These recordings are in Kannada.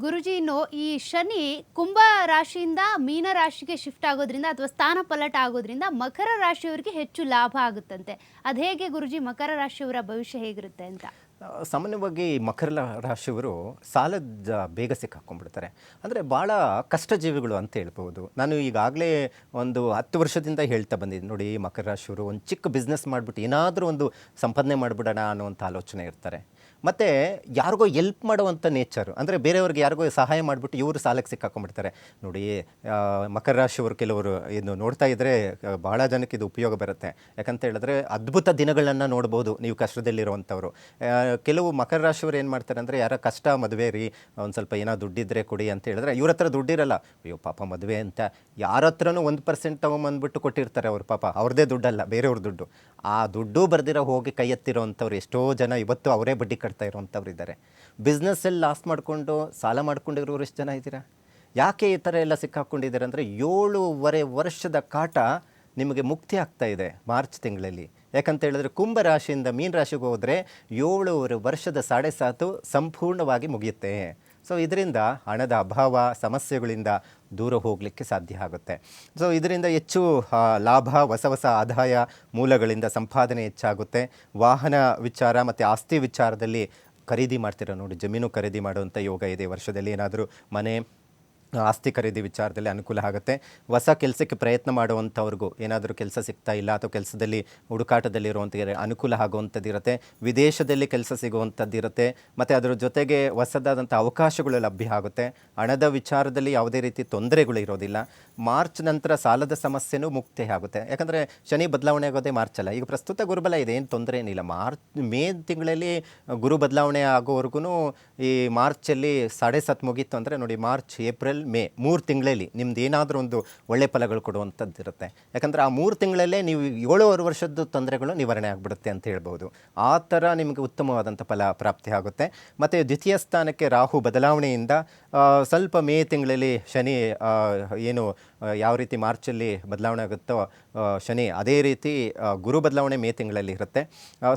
ಗುರುಜಿ, ಈ ಶನಿ ಕುಂಭ ರಾಶಿಯಿಂದ ಮೀನ ರಾಶಿಗೆ ಶಿಫ್ಟ್ ಆಗೋದ್ರಿಂದ ಅಥವಾ ಸ್ಥಾನ ಪಲ್ಲಟ ಆಗೋದ್ರಿಂದ ಮಕರ ರಾಶಿಯವರಿಗೆ ಹೆಚ್ಚು ಲಾಭ ಆಗುತ್ತಂತೆ. ಅದು ಹೇಗೆ ಗುರುಜಿ? ಮಕರ ರಾಶಿಯವರ ಭವಿಷ್ಯ ಹೇಗಿರುತ್ತೆ ಅಂತ? ಸಾಮಾನ್ಯವಾಗಿ ಮಕರ ರಾಶಿಯವರು ಸಾಲದ ಬೇಗ ಸಿಕ್ಕಾಕೊಂಡ್ಬಿಡ್ತಾರೆ. ಅಂದರೆ ಭಾಳ ಕಷ್ಟಜೀವಿಗಳು ಅಂತ ಹೇಳ್ಬೋದು. ನಾನು ಈಗಾಗಲೇ ಒಂದು 10 ವರ್ಷದಿಂದ ಹೇಳ್ತಾ ಬಂದಿದ್ದೀನಿ ನೋಡಿ, ಮಕರ ರಾಶಿಯವರು ಒಂದು ಚಿಕ್ಕ ಬಿಸ್ನೆಸ್ ಮಾಡಿಬಿಟ್ಟು ಏನಾದರೂ ಒಂದು ಸಂಪಾದನೆ ಮಾಡಿಬಿಡೋಣ ಅನ್ನುವಂಥ ಆಲೋಚನೆ ಇರ್ತಾರೆ. ಮತ್ತು ಯಾರಿಗೋ ಎಲ್ಪ್ ಮಾಡುವಂಥ ನೇಚರು, ಅಂದರೆ ಬೇರೆಯವ್ರಿಗೆ ಯಾರಿಗೋ ಸಹಾಯ ಮಾಡಿಬಿಟ್ಟು ಇವರು ಸಾಲಕ್ಕೆ ಸಿಕ್ಕಾಕೊಂಡ್ಬಿಡ್ತಾರೆ ನೋಡಿ. ಮಕರ ರಾಶಿಯವರು ಕೆಲವರು ಇದು ನೋಡ್ತಾ ಇದ್ದರೆ ಭಾಳ ಜನಕ್ಕೆ ಇದು ಉಪಯೋಗ ಬರುತ್ತೆ. ಯಾಕಂತ ಹೇಳಿದ್ರೆ ಅದ್ಭುತ ದಿನಗಳನ್ನು ನೋಡ್ಬೋದು ನೀವು ಕಷ್ಟದಲ್ಲಿರುವಂಥವ್ರು. ಕೆಲವು ಮಕರ ರಾಶಿಯವರು ಏನು ಮಾಡ್ತಾರೆ ಅಂದರೆ, ಯಾರ ಕಷ್ಟ ಮದುವೆ ರೀ, ಒಂದು ಸ್ವಲ್ಪ ಏನೋ ದುಡ್ಡಿದ್ರೆ ಕೊಡಿ ಅಂತ ಹೇಳಿದ್ರೆ ಇವ್ರ ಹತ್ರ ದುಡ್ಡಿರಲ್ಲ. ಅಯ್ಯೋ ಪಾಪ ಮದುವೆ ಅಂತ ಯಾರ ಹತ್ರನೂ 1% ತೊಗೊಂಬಂದ್ಬಿಟ್ಟು ಕೊಟ್ಟಿರ್ತಾರೆ. ಅವ್ರು ಪಾಪ ಅವ್ರದ್ದೇ ದುಡ್ಡಲ್ಲ, ಬೇರೆಯವ್ರ ದುಡ್ಡು. ಆ ದುಡ್ಡು ಬರ್ದಿರೋ ಹೋಗಿ ಕೈ ಎತ್ತಿರೋ ಅಂಥವ್ರು ಎಷ್ಟೋ ಜನ ಇವತ್ತು ಅವರೇ ಬಡ್ಡಿ ಕಟ್ತಾ ಇರೋವಂಥವ್ರು ಇದ್ದಾರೆ. ಬಿಸ್ನೆಸ್ಸಲ್ಲಿ ಲಾಸ್ ಮಾಡಿಕೊಂಡು ಸಾಲ ಮಾಡ್ಕೊಂಡಿರೋರು ಎಷ್ಟು ಜನ ಇದ್ದೀರಾ? ಯಾಕೆ ಈ ಥರ ಎಲ್ಲ ಸಿಕ್ಕಾಕ್ಕೊಂಡಿದ್ದಾರೆ ಅಂದರೆ, 7.5 ವರ್ಷದ ಕಾಟ ನಿಮಗೆ ಮುಕ್ತಿ ಆಗ್ತಾ ಇದೆ ಮಾರ್ಚ್ ತಿಂಗಳಲ್ಲಿ. ಯಾಕಂತ ಹೇಳಿದ್ರೆ ಕುಂಭ ರಾಶಿಯಿಂದ ಮೀನ ರಾಶಿಗೆ ಹೋದರೆ 7.5 ವರ್ಷದ 7.5 ಸಂಪೂರ್ಣವಾಗಿ ಮುಗಿಯುತ್ತೆ. ಸೊ ಇದರಿಂದ ಹಣದ ಅಭಾವ ಸಮಸ್ಯೆಗಳಿಂದ ದೂರ ಹೋಗಲಿಕ್ಕೆ ಸಾಧ್ಯ ಆಗುತ್ತೆ. ಸೊ ಇದರಿಂದ ಹೆಚ್ಚು ಲಾಭ, ಹೊಸ ಹೊಸ ಆದಾಯ ಮೂಲಗಳಿಂದ ಸಂಪಾದನೆ ಹೆಚ್ಚಾಗುತ್ತೆ. ವಾಹನ ವಿಚಾರ ಮತ್ತು ಆಸ್ತಿ ವಿಚಾರದಲ್ಲಿ ಖರೀದಿ ಮಾಡ್ತಿರೋ ನೋಡಿ, ಜಮೀನು ಖರೀದಿ ಮಾಡುವಂಥ ಯೋಗ ಇದೆ ವರ್ಷದಲ್ಲಿ. ಏನಾದರೂ ಮನೆ ಆಸ್ತಿ ಖರೀದಿ ವಿಚಾರದಲ್ಲಿ ಅನುಕೂಲ ಆಗುತ್ತೆ. ಹೊಸ ಕೆಲಸಕ್ಕೆ ಪ್ರಯತ್ನ ಮಾಡುವಂಥವ್ರಿಗೂ ಏನಾದರೂ ಕೆಲಸ ಸಿಗ್ತಾ ಇಲ್ಲ ಅಥವಾ ಕೆಲಸದಲ್ಲಿ ಹುಡುಕಾಟದಲ್ಲಿರುವಂಥ ಅನುಕೂಲ ಆಗುವಂಥದ್ದು ಇರುತ್ತೆ. ವಿದೇಶದಲ್ಲಿ ಕೆಲಸ ಸಿಗುವಂಥದ್ದು ಇರುತ್ತೆ. ಮತ್ತು ಅದರ ಜೊತೆಗೆ ಹೊಸದಾದಂಥ ಅವಕಾಶಗಳು ಲಭ್ಯ ಆಗುತ್ತೆ. ಹಣದ ವಿಚಾರದಲ್ಲಿ ಯಾವುದೇ ರೀತಿ ತೊಂದರೆಗಳು ಇರೋದಿಲ್ಲ. ಮಾರ್ಚ್ ನಂತರ ಸಾಲದ ಸಮಸ್ಯೆನೂ ಮುಕ್ತಿ ಆಗುತ್ತೆ. ಯಾಕಂದರೆ ಶನಿ ಬದಲಾವಣೆ ಆಗೋದೇ ಮಾರ್ಚ್ ಅಲ್ಲ. ಈಗ ಪ್ರಸ್ತುತ ಗುರುಬಲ ಇದೆ, ಏನು ತೊಂದರೆ ಏನಿಲ್ಲ. ಮೇ ತಿಂಗಳಲ್ಲಿ ಗುರು ಬದಲಾವಣೆ ಆಗೋವರೆಗೂ ಈ ಮಾರ್ಚಲ್ಲಿ 7.5 ಮುಗೀತು ಅಂದರೆ ನೋಡಿ, ಮಾರ್ಚ್, ಏಪ್ರಿಲ್, ಮೇ 3 ತಿಂಗಳಲ್ಲಿ ನಿಮ್ದು ಏನಾದರೂ ಒಂದು ಒಳ್ಳೆ ಫಲಗಳು ಕೊಡುವಂಥದ್ದು ಇರುತ್ತೆ. ಯಾಕಂದರೆ ಆ 3 ತಿಂಗಳಲ್ಲೇ ನೀವು 7.5 ವರ್ಷದ ತೊಂದರೆಗಳು ನಿವಾರಣೆ ಆಗಿಬಿಡುತ್ತೆ ಅಂತ ಹೇಳ್ಬೋದು. ಆ ಥರ ನಿಮಗೆ ಉತ್ತಮವಾದಂಥ ಫಲ ಪ್ರಾಪ್ತಿ ಆಗುತ್ತೆ. ಮತ್ತು ದ್ವಿತೀಯ ಸ್ಥಾನಕ್ಕೆ ರಾಹು ಬದಲಾವಣೆಯಿಂದ ಸ್ವಲ್ಪ ಮೇ ತಿಂಗಳಲ್ಲಿ ಶನಿ ಏನು ಯಾವ ರೀತಿ ಮಾರ್ಚಲ್ಲಿ ಬದಲಾವಣೆ ಆಗುತ್ತೋ ಶನಿ, ಅದೇ ರೀತಿ ಗುರು ಬದಲಾವಣೆ ಮೇ ತಿಂಗಳಲ್ಲಿ ಇರುತ್ತೆ.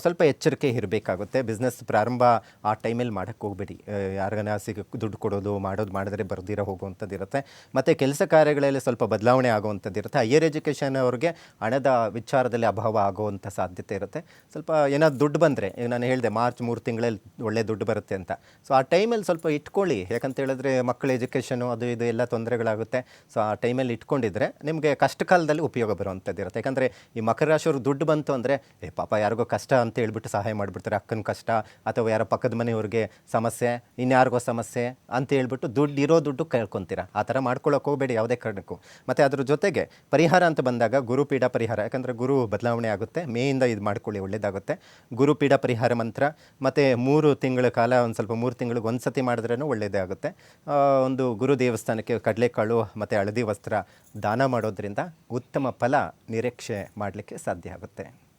ಸ್ವಲ್ಪ ಎಚ್ಚರಿಕೆ ಇರಬೇಕಾಗುತ್ತೆ. ಬಿಸ್ನೆಸ್ ಪ್ರಾರಂಭ ಆ ಟೈಮಲ್ಲಿ ಮಾಡೋಕ್ಕೆ ಹೋಗಬೇಡಿ. ಯಾರಿಗಾನ ದುಡ್ಡು ಕೊಡೋದು ಮಾಡಿದ್ರೆ ಬರ್ದಿರೋ ಹೋಗುವಂಥದ್ದು ಇರುತ್ತೆ. ಮತ್ತು ಕೆಲಸ ಕಾರ್ಯಗಳಲ್ಲಿ ಸ್ವಲ್ಪ ಬದಲಾವಣೆ ಆಗುವಂಥದ್ದು ಇರುತ್ತೆ. ಹೈಯರ್ ಎಜುಕೇಷನ್ ಅವ್ರಿಗೆ ಹಣದ ವಿಚಾರದಲ್ಲಿ ಅಭಾವ ಆಗುವಂಥ ಸಾಧ್ಯತೆ ಇರುತ್ತೆ. ಸ್ವಲ್ಪ ಏನಾದ್ರು ದುಡ್ಡು ಬಂದರೆ, ಈಗ ನಾನು ಹೇಳಿದೆ ಮಾರ್ಚ್ 3 ತಿಂಗಳಲ್ಲಿ ಒಳ್ಳೆ ದುಡ್ಡು ಬರುತ್ತೆ ಅಂತ. ಸೊ ಆ ಟೈಮಲ್ಲಿ ಸ್ವಲ್ಪ ಇಟ್ಕೊಳ್ಳಿ. ಯಾಕಂತ ಹೇಳಿದ್ರೆ ಮಕ್ಕಳ ಎಜುಕೇಷನು ಅದು ಇದು ಎಲ್ಲ ತೊಂದರೆಗಳಾಗುತ್ತೆ. ಸೊ ಆ ಟೈಮಲ್ಲಿ ಇಟ್ಕೊಂಡಿದ್ರೆ ನಿಮಗೆ ಕಷ್ಟ ಕಾಲದಲ್ಲಿ ಉಪಯೋಗ ಬರುವಂಥದ್ದು ಇರುತ್ತೆ. ಯಾಕಂದರೆ ಈ ಮಕರ ರಾಶಿಯವರು ದುಡ್ಡು ಬಂತು ಅಂದರೆ ಪಾಪ ಯಾರಿಗೋ ಕಷ್ಟ ಅಂತ ಹೇಳ್ಬಿಟ್ಟು ಸಹಾಯ ಮಾಡಿಬಿಡ್ತಾರೆ. ಅಕ್ಕನ ಕಷ್ಟ ಅಥವಾ ಯಾರೋ ಪಕ್ಕದ ಮನೆಯವ್ರಿಗೆ ಸಮಸ್ಯೆ, ಇನ್ಯಾರಿಗೋ ಸಮಸ್ಯೆ ಅಂತ ಹೇಳ್ಬಿಟ್ಟು ಇರೋ ದುಡ್ಡು ಕೇಳ್ಕೊತೀರಾ. ಆ ಥರ ಮಾಡ್ಕೊಳ್ಳೋಕೆ ಹೋಗಬೇಡಿ ಯಾವುದೇ ಕಾರಣಕ್ಕೂ. ಮತ್ತು ಅದ್ರ ಜೊತೆಗೆ ಪರಿಹಾರ ಅಂತ ಬಂದಾಗ ಗುರುಪೀಠ ಪರಿಹಾರ, ಯಾಕಂದರೆ ಗುರು ಬದಲಾವಣೆ ಆಗುತ್ತೆ, ಮೇಯಿಂದ ಇದು ಮಾಡ್ಕೊಳ್ಳಿ, ಒಳ್ಳೆಯದಾಗುತ್ತೆ. ಗುರುಪೀಠ ಪರಿಹಾರ ಮಂತ್ರ ಮತ್ತು 3 ತಿಂಗಳ ಕಾಲ ಒಂದು ಸ್ವಲ್ಪ 3 ತಿಂಗಳಿಗೆ ಒಂದು ಸತಿ ಮಾಡಿದ್ರೂ ಒಳ್ಳೆಯದೇ ಆಗುತ್ತೆ. ಒಂದು ಗುರು ದೇವಸ್ಥಾನಕ್ಕೆ ಕಡಲೆಕಾಳು ಮತ್ತು ಹಳದಿ ವಸ್ತ್ರ ದಾನ ಮಾಡೋದ್ರಿಂದ ಉತ್ತಮ ಫಲ ನಿರೀಕ್ಷೆ ಮಾಡಲಿಕ್ಕೆ ಸಾಧ್ಯ ಆಗುತ್ತೆ.